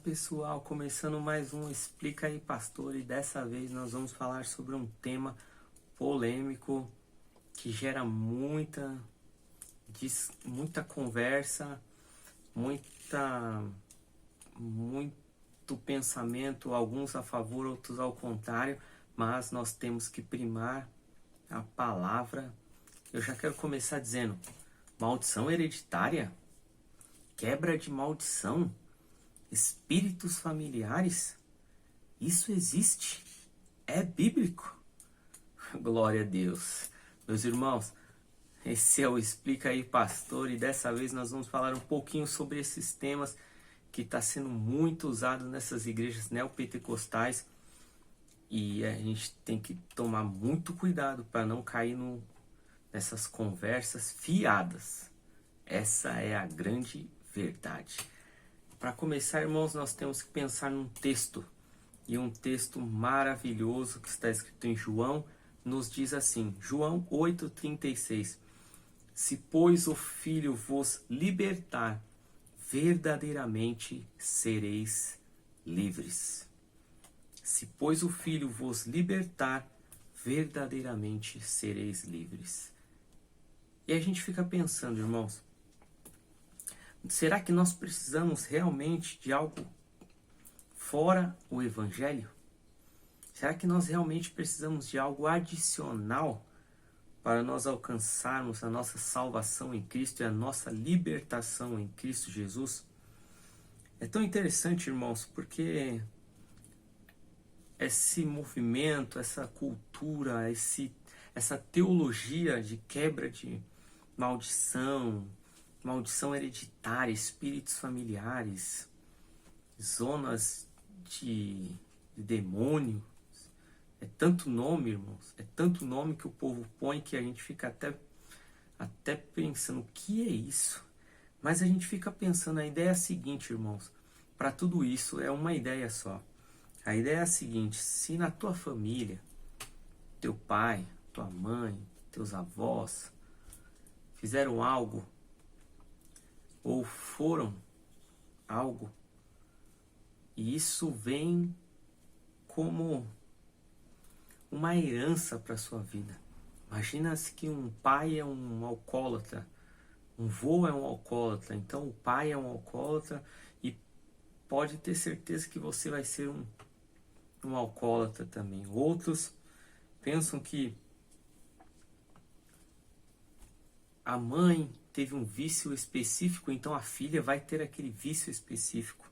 pessoal, começando mais um Explica aí Pastor, e dessa vez nós vamos falar sobre um tema polêmico que gera muita conversa, muito pensamento, alguns a favor, outros ao contrário, mas nós temos que primar a palavra. Eu já quero começar dizendo: maldição hereditária, quebra de maldição, espíritos familiares, isso existe? É bíblico? Glória a Deus. Meus irmãos, esse é o Explica aí Pastor, e dessa vez nós vamos falar um pouquinho sobre esses temas que está sendo muito usado nessas igrejas neopentecostais, e a gente tem que tomar muito cuidado para não cair nessas conversas fiadas. Essa é a grande verdade. Para começar, irmãos, nós temos que pensar num texto, e um texto maravilhoso que está escrito em João, nos diz assim, João 8,36: se pois o Filho vos libertar, verdadeiramente sereis livres. Se pois o Filho vos libertar, verdadeiramente sereis livres. E a gente fica pensando, irmãos, será que nós precisamos realmente de algo fora o Evangelho? Será que nós realmente precisamos de algo adicional para nós alcançarmos a nossa salvação em Cristo e a nossa libertação em Cristo Jesus? É tão interessante, irmãos, porque esse movimento, essa cultura, essa teologia de quebra de maldição hereditária, espíritos familiares, zonas de demônio. É tanto nome, irmãos, é tanto nome que o povo põe que a gente fica até pensando, o que é isso? Mas a gente fica pensando, a ideia é a seguinte, irmãos, para tudo isso é uma ideia só. A ideia é a seguinte: se na tua família, teu pai, tua mãe, teus avós fizeram algo, ou foram algo, e isso vem como uma herança para a sua vida. Imagina-se que um pai é um alcoólatra, um vô é um alcoólatra, então o pai é um alcoólatra, e pode ter certeza que você vai ser um alcoólatra também. Outros pensam que a mãe teve um vício específico, então a filha vai ter aquele vício específico.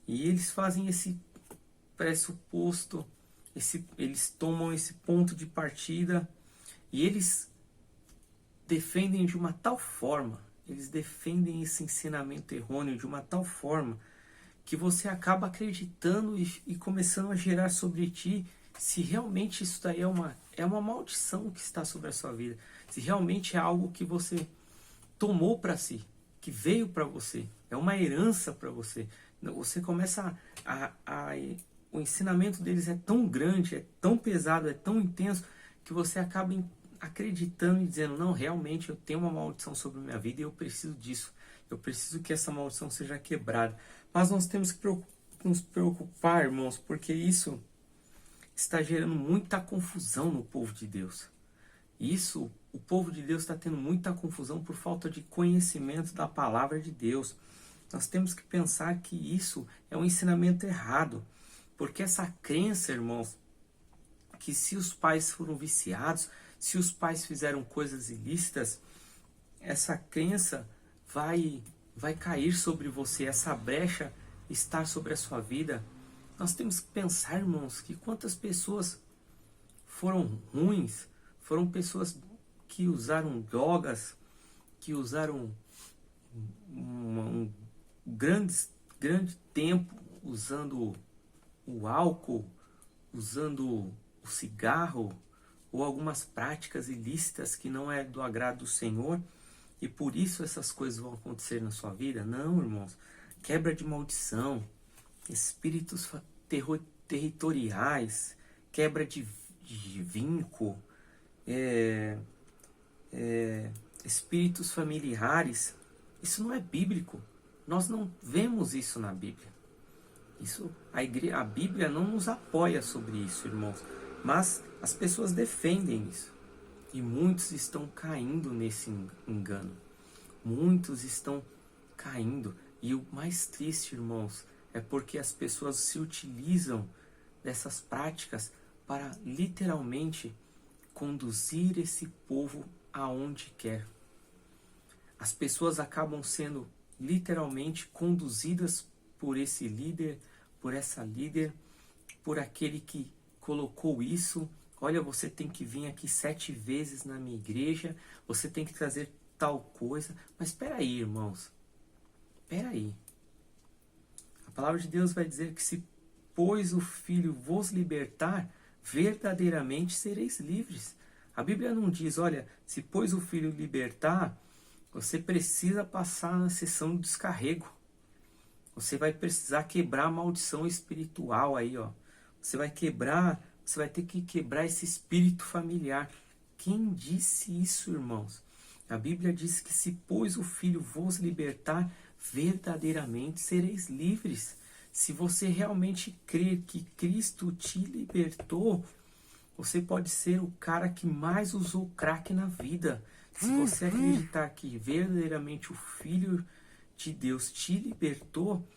E eles fazem esse pressuposto, eles tomam esse ponto de partida e eles defendem de uma tal forma, eles defendem esse ensinamento errôneo de uma tal forma que você acaba acreditando e começando a gerar sobre ti se realmente isso daí é uma maldição que está sobre a sua vida, se realmente é algo que você tomou para si, que veio para você, é uma herança para você. Você começa o ensinamento deles é tão grande, é tão pesado, é tão intenso, que você acaba acreditando e dizendo, não, realmente eu tenho uma maldição sobre a minha vida e eu preciso disso, eu preciso que essa maldição seja quebrada. Mas nós temos que nos preocupar, irmãos, porque isso está gerando muita confusão no povo de Deus. Isso, o povo de Deus está tendo muita confusão por falta de conhecimento da palavra de Deus. Nós temos que pensar que isso é um ensinamento errado, porque essa crença, irmãos, que se os pais foram viciados, se os pais fizeram coisas ilícitas, essa crença vai cair sobre você, essa brecha está sobre a sua vida. Nós temos que pensar, irmãos, que quantas pessoas foram ruins, foram pessoas que usaram drogas, que usaram um grande tempo usando o álcool, usando o cigarro, ou algumas práticas ilícitas que não é do agrado do Senhor, e por isso essas coisas vão acontecer na sua vida. Não, irmãos, quebra de maldição, espíritos territoriais, quebra de vínculo, espíritos familiares, isso não é bíblico. Nós não vemos isso na Bíblia. Isso, a Bíblia não nos apoia sobre isso, irmãos. Mas as pessoas defendem isso. E muitos estão caindo nesse engano. Muitos estão caindo. E o mais triste, irmãos, é porque as pessoas se utilizam dessas práticas para literalmente conduzir esse povo aonde quer. As pessoas acabam sendo literalmente conduzidas por esse líder, por essa líder, por aquele que colocou isso. Olha, você tem que vir aqui 7 vezes na minha igreja, você tem que trazer tal coisa. Mas espera aí, irmãos. Espera aí. A palavra de Deus vai dizer que se, pois o Filho vos libertar, verdadeiramente sereis livres. A Bíblia não diz, olha, se pois o Filho libertar, você precisa passar na sessão de descarrego. Você vai precisar quebrar a maldição espiritual aí, ó. Você vai ter que quebrar esse espírito familiar. Quem disse isso, irmãos? A Bíblia diz que se pois o Filho vos libertar, verdadeiramente sereis livres. Se você realmente crer que Cristo te libertou, você pode ser o cara que mais usou crack na vida. Se você acreditar que verdadeiramente o Filho de Deus te libertou,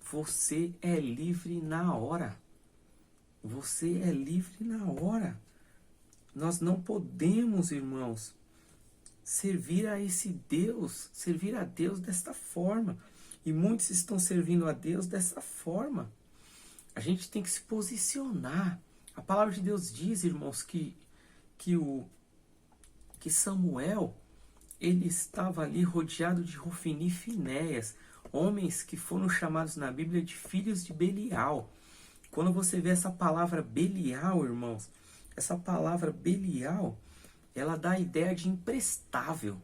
você é livre na hora. Você é livre na hora. Nós não podemos, irmãos, servir a esse Deus, servir a Deus desta forma. E muitos estão servindo a Deus dessa forma. A gente tem que se posicionar. A palavra de Deus diz, irmãos, que Samuel, ele estava ali rodeado de Hofni e Finéias, homens que foram chamados na Bíblia de filhos de Belial. Quando você vê essa palavra Belial, irmãos, essa palavra Belial, ela dá a ideia de imprestável,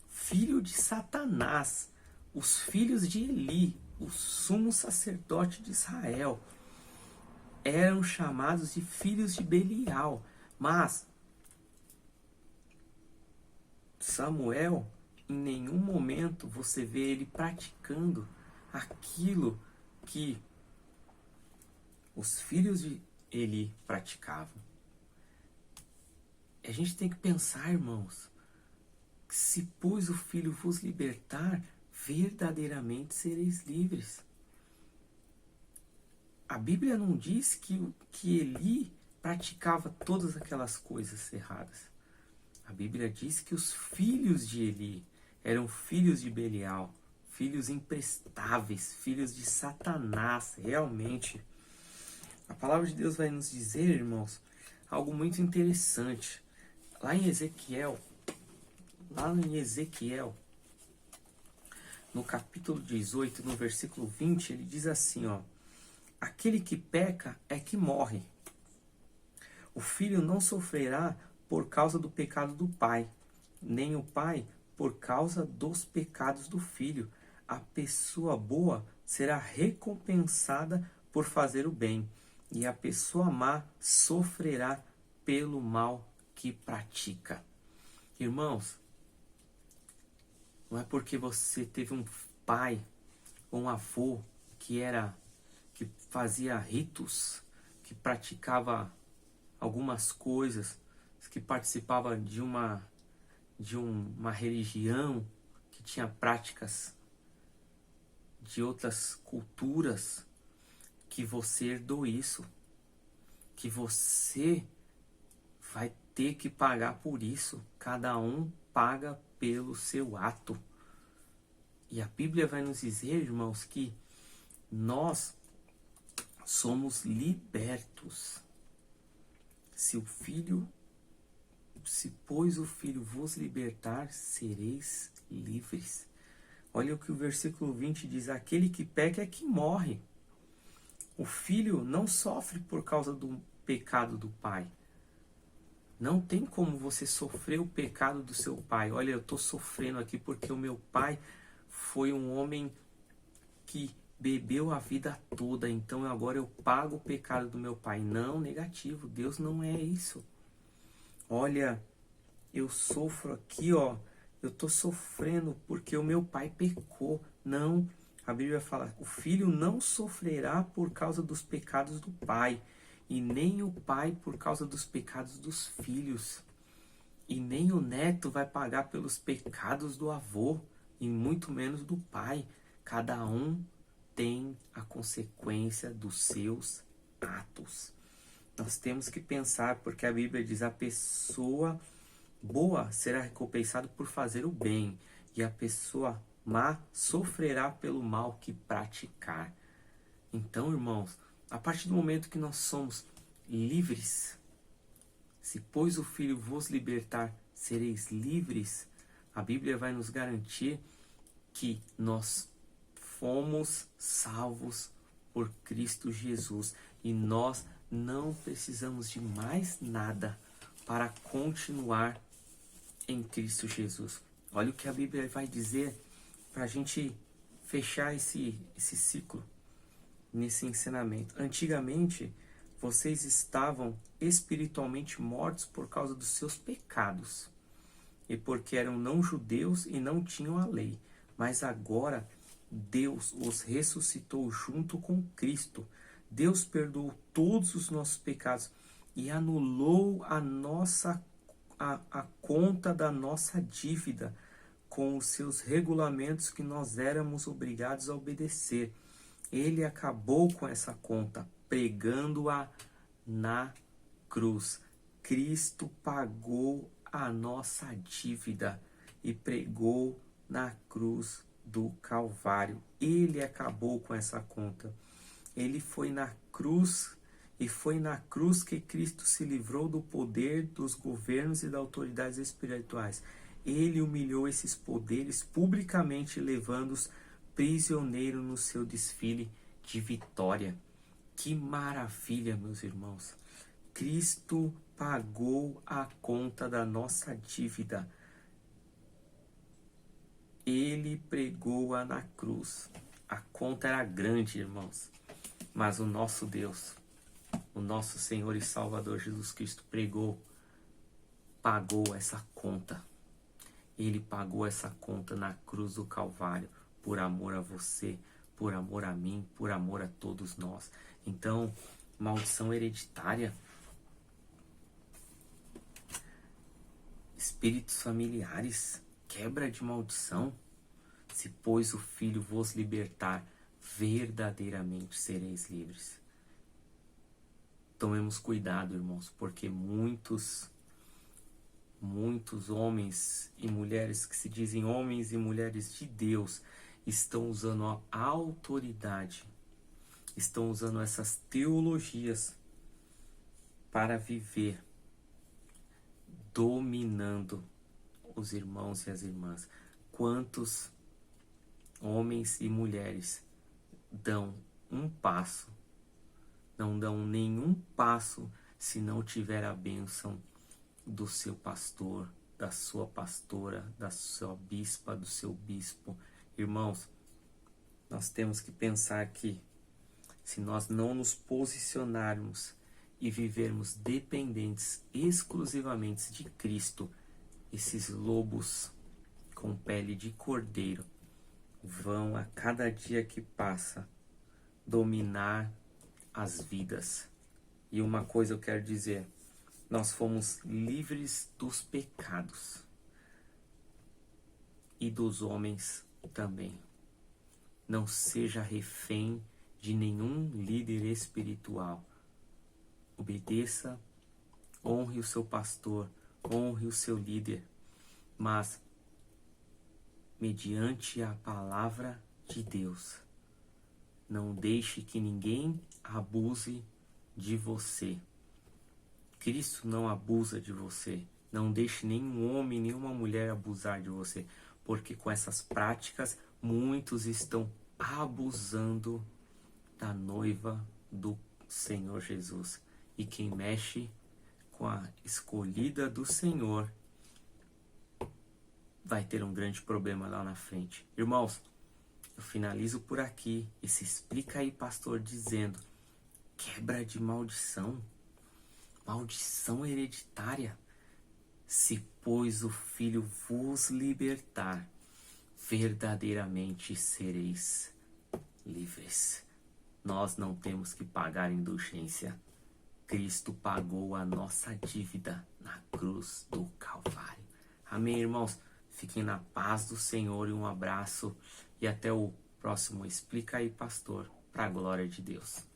filho de Satanás, os filhos de Eli, o sumo sacerdote de Israel, eram chamados de filhos de Belial. Mas Samuel, em nenhum momento você vê ele praticando aquilo que os filhos de Eli praticavam. A gente tem que pensar, irmãos, que se pois o Filho vos libertar, verdadeiramente sereis livres. A Bíblia não diz que Eli praticava todas aquelas coisas erradas. A Bíblia diz que os filhos de Eli eram filhos de Belial, filhos imprestáveis, filhos de Satanás, realmente. A palavra de Deus vai nos dizer, irmãos, algo muito interessante. Lá em Ezequiel, no capítulo 18, no versículo 20, ele diz assim, ó: aquele que peca é que morre. O filho não sofrerá por causa do pecado do pai, nem o pai por causa dos pecados do filho. A pessoa boa será recompensada por fazer o bem, e a pessoa má sofrerá pelo mal que pratica. Irmãos, não é porque você teve um pai ou um avô que fazia ritos, que praticava algumas coisas, que participava de uma religião, que tinha práticas de outras culturas, que você herdou isso, que você vai ter que pagar por isso. Cada um paga pelo seu ato. E a Bíblia vai nos dizer, irmãos, que nós somos libertos. Se pois o Filho vos libertar, sereis livres. Olha o que o versículo 20 diz: aquele que peca é que morre. O filho não sofre por causa do pecado do pai. Não tem como você sofrer o pecado do seu pai. Olha, eu estou sofrendo aqui porque o meu pai foi um homem que bebeu a vida toda, então agora eu pago o pecado do meu pai. Não, negativo, Deus não é isso. Olha, eu sofro aqui, ó, eu estou sofrendo porque o meu pai pecou. Não, A Bíblia fala: o filho não sofrerá por causa dos pecados do pai, e nem o pai por causa dos pecados dos filhos. E nem o neto vai pagar pelos pecados do avô, e muito menos do pai. Cada um tem a consequência dos seus atos. Nós temos que pensar, porque a Bíblia diz: a pessoa boa será recompensada por fazer o bem, e a pessoa má sofrerá pelo mal que praticar. Então, irmãos, a partir do momento que nós somos livres, se pois o Filho vos libertar, sereis livres, a Bíblia vai nos garantir que nós fomos salvos por Cristo Jesus, e nós não precisamos de mais nada para continuar em Cristo Jesus. Olha o que a Bíblia vai dizer para a gente fechar esse ciclo, nesse ensinamento. Antigamente, vocês estavam espiritualmente mortos por causa dos seus pecados, e porque eram não judeus e não tinham a lei. Mas agora, Deus os ressuscitou junto com Cristo. Deus perdoou todos os nossos pecados e anulou a conta da nossa dívida com os seus regulamentos que nós éramos obrigados a obedecer. Ele acabou com essa conta, pregando-a na cruz. Cristo pagou a nossa dívida e pregou na cruz do Calvário. Ele acabou com essa conta. Ele foi na cruz, e foi na cruz que Cristo se livrou do poder dos governos e das autoridades espirituais. Ele humilhou esses poderes publicamente, levando-os prisioneiros no seu desfile de vitória. Que maravilha, meus irmãos! Cristo pagou a conta da nossa dívida. Ele pregou-a na cruz. A conta era grande, irmãos. Mas o nosso Deus, o nosso Senhor e Salvador Jesus Cristo pagou essa conta. Ele pagou essa conta na cruz do Calvário, por amor a você, por amor a mim, por amor a todos nós. Então, maldição hereditária, espíritos familiares, quebra de maldição, se pois o Filho vos libertar, verdadeiramente sereis livres. Tomemos cuidado, irmãos, porque muitos homens e mulheres que se dizem homens e mulheres de Deus estão usando a autoridade, estão usando essas teologias para viver dominando os irmãos e as irmãs. Quantos homens e mulheres dão um passo, não dão nenhum passo se não tiver a bênção do seu pastor, da sua pastora, da sua bispa, do seu bispo. Irmãos, nós temos que pensar que se nós não nos posicionarmos e vivermos dependentes exclusivamente de Cristo, esses lobos com pele de cordeiro vão, a cada dia que passa, dominar as vidas. E uma coisa eu quero dizer: nós fomos livres dos pecados e dos homens também. Não seja refém de nenhum líder espiritual. Obedeça, honre o seu pastor, honre o seu líder, mas mediante a palavra de Deus. Não deixe que ninguém abuse de você. Cristo não abusa de você. Não deixe nenhum homem, nenhuma mulher abusar de você, porque com essas práticas muitos estão abusando da noiva do Senhor Jesus. E quem mexe com a escolhida do Senhor vai ter um grande problema lá na frente. Irmãos, eu finalizo por aqui. E se explica aí, pastor, dizendo: quebra de maldição, maldição hereditária. Se pois o Filho vos libertar, verdadeiramente sereis livres. Nós não temos que pagar indulgência. Cristo pagou a nossa dívida na cruz do Calvário. Amém, irmãos? Fiquem na paz do Senhor e um abraço. E até o próximo Explica aí, Pastor, para a glória de Deus.